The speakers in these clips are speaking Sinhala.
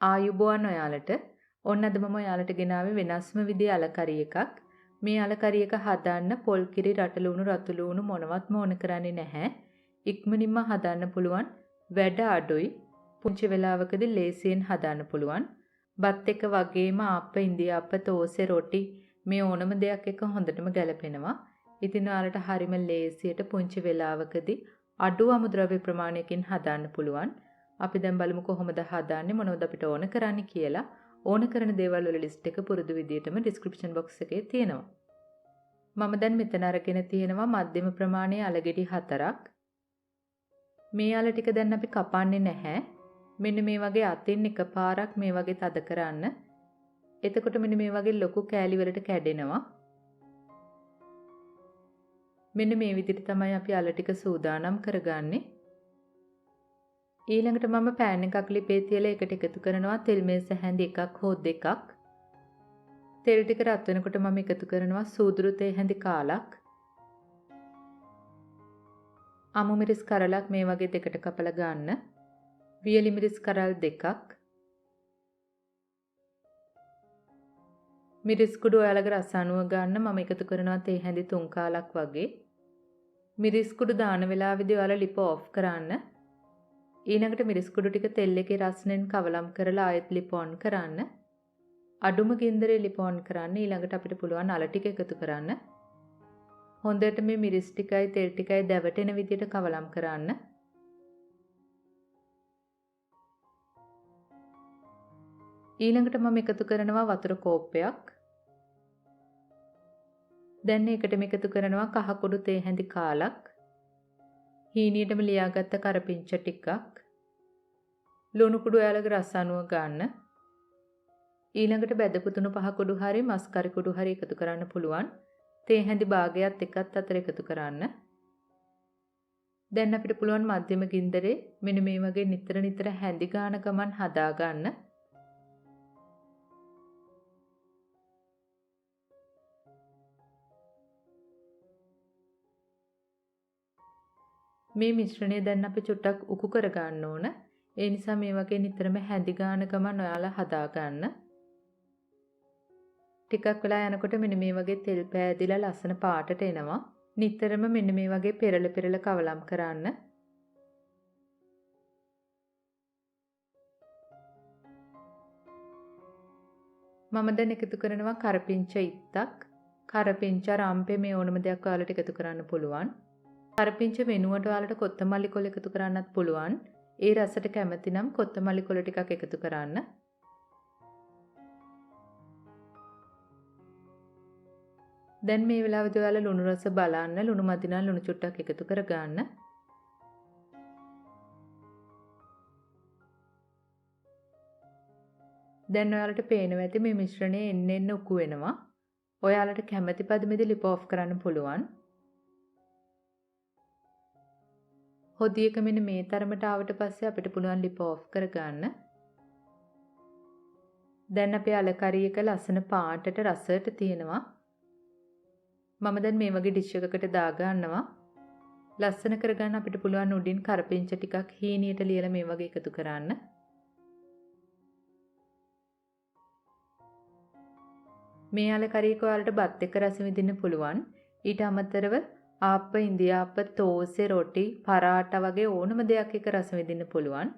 ආයුබෝවන් ඔයාලට. ඔන්න අද මම ඔයාලට ගෙනාවේ වෙනස්ම විදිහේ අල කරි එකක්. මේ අල කරි එක හදන්න පොල් කිරි, රටලුණු, රතුලුණු මොනවත්ම ඕන කරන්නේ නැහැ. ඉක්මනින්ම හදන්න පුළුවන්. වැඩ අඩුයි. පුංචි වෙලාවකදී ලේසියෙන් හදන්න පුළුවන්. බත් එක වගේම ආප්ප, ඉන්දියාප්ප, තෝසේ, රොටි මේ ඕනම දෙයක් එක හොඳටම ගැලපෙනවා. ඉතින් ඔයාලට හරිම ලේසියට පුංචි වෙලාවකදී අඩු අමුද්‍රව්‍ය ප්‍රමාණයකින් හදන්න පුළුවන්. අපි දැන් බලමු කොහොමද හදාන්නේ, මොනවද අපිට ඕන කරන්නේ කියලා. ඕන කරන දේවල් වල ලිස්ට් එක පුරුදු විදියටම ඩිස්ක්‍රිප්ෂන් බොක්ස් එකේ තියෙනවා. මම දැන් මෙතන අරගෙන තියෙනවා මධ්‍යම ප්‍රමාණයේ අල ගෙඩි 4ක්. මේ අල ටික දැන් අපි කපන්නේ නැහැ. මෙන්න මේ වගේ අතින් එකපාරක් මේ වගේ තද කරන්න. එතකොට මෙන්න මේ වගේ ලොකු කෑලි වලට කැඩෙනවා. මෙන්න මේ විදිහට තමයි අපි අල ටික සූදානම් කරගන්නේ. ඊළඟට මම පෑන් එකක් ලිපේ තියලා ඒකට එකතු කරනවා තෙල් මේස හැඳි එකක් හෝ දෙකක්. තෙල් ටික රත් වෙනකොට මම එකතු කරනවා සූදුරු තේ හැඳි කාලක්. අමු මිරිස් කරලක් මේ වගේ දෙකට කපලා ගන්න. වියලි මිරිස් කරල් දෙකක්. මිරිස් කුඩු ඔයාලගේ රස අනුව ගන්න. මම එකතු කරනවා තේ හැඳි 3 කාලක් වගේ. මිරිස් කුඩු දාන වෙලාවේදී ඔයාලා ලිප ඔෆ් කරන්න. ඊළඟට මිරිස් කුඩු ටික තෙල් එකේ රස්නෙන් කවලම් කරලා ආයෙත් ලිප ඔන් කරන්න. අඩුම ගින්දරේ ලිප ඔන් කරන්න. ඊළඟට අපිට පුළුවන් අල ටික එකතු කරන්න. හොඳට මේ මිරිස් ටිකයි තෙල් ටිකයි දැවටෙන විදිහට කවලම් කරන්න. ඊළඟට මම එකතු කරනවා වතුර කෝප්පයක්. දැන් ඒකටම එකතු කරනවා කහ කුඩු තේ හැඳි කාලක්. හීනියටම ලියාගත්ත කරපිංච ටිකක්. ලුණු කුඩු ඔයාලගේ රස අනුව ගන්න. ඊළඟට බැදපු තුණු 5 කුඩු හරි මස් කරි කුඩු හරි එකතු කරන්න පුළුවන්. තේ හැඳි භාගයත් එකත් අතර එකතු කරන්න. දැන් අපිට පුළුවන් මධ්‍යම ගින්දරේ මෙන්න මේ වගේ නිතර නිතර හැඳි ගාන ගමන් හදා ගන්න. මේ මිශ්‍රණය දැන් අපි චුට්ටක් උකු කර ගන්න ඕන. ඒ නිසා මේ වගේ නිතරම හැඳි ගාන ගමන් ඔයාලා හදා ගන්න. ටිකක් වෙලා යනකොට මෙන්න මේ වගේ තෙල් පෑදිලා ලස්සන පාටට එනවා. නිතරම මෙන්න මේ වගේ පෙරල පෙරල කවලම් කරන්න. මම දැන් එකතු කරනවා කරපිංච ඉත්තක්. කරපිංච රම්පේ මේ ඕනම දෙයක් ඔයාලට එකතු කරන්න පුළුවන්. කරපිංච වෙනුවට ඔයාලට කොත්තමල්ලි කොළ එකතු කරන්නත් පුළුවන්. ඒ රසට කැමති නම් කොත්තමල්ලි කොළ ටිකක් එකතු කරන්න. දැන් මේ වෙලාවේදී ඔයාලා ලුණු රස බලන්න. ලුණු මදි නම් ලුණු චුට්ටක් එකතු කරගන්න. දැන් ඔයාලට පේනවා ඇති මේ මිශ්‍රණය එන්න එන්න උකු වෙනවා. ඔයාලට කැමති පදමේදී ලිප ඔෆ් කරන්න පුළුවන්. හොදියක මෙන්න මේ තරමට ආවට පස්සේ අපිට පුළුවන් ලිප ඔෆ් කරගන්න. දැන් අපේ අල කරි එක ලස්සන පාටට රසයට තියෙනවා. මම දැන් මේ වගේ ඩිෂ් එකකට දා ගන්නවා. ලස්සන කරගන්න අපිට පුළුවන් උඩින් කරපිංච ටිකක් හීනියට ලියලා මේ වගේ එකතු කරන්න. මේ අල කරි එක ඔයාලට බත් එක්ක රස විඳින්න පුළුවන්. ඊට අමතරව ආප්ප, ඉන්දියාප්ප, තෝසේ, රොටි, පරාටා වගේ ඕනම දෙයක් එක්ක රස විඳින්න පුළුවන්.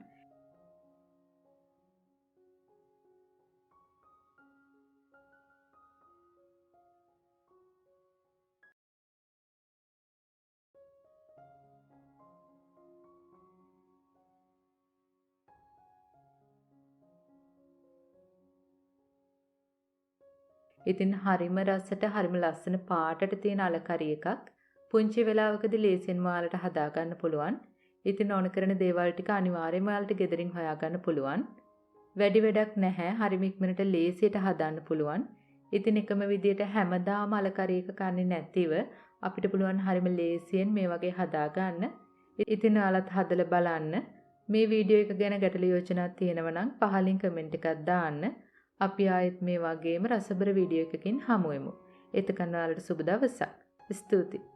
ඉතින් හරිම රසට හරිම ලස්සන පාටට තියෙන අල කරි එකක්. පුංචි වෙලාවකදී ලේසියෙන්ම ඔයාලට හදා ගන්න පුළුවන්. ඉතින් ඕන කරන දේවල් ටික අනිවාර්යයෙන්ම ඔයාලට ගෙදරින් හොයාගන්න පුළුවන්. වැඩි වැඩක් නැහැ. හරිම ඉක්මනට ලේසියට හදන්න පුළුවන්. ඉතින් එකම විදියට හැමදාම අල කරි එක කන්නේ නැතිව අපිට පුළුවන් හරිම ලේසියෙන් මේ වගේ හදා ගන්න. ඉතින් ඔයාලත් හදලා බලන්න. මේ වීඩියෝ එක ගැන ගැටළු යෝජනා තියෙනවා නම් පහලින් කමෙන්ට් එකක් දාන්න. අපි ආයෙත් මේ වගේම රසබර වීඩියෝ එකකින් හමු වෙමු. එතකන් ඔයාලට සුබ දවසක්. ස්තුතියි.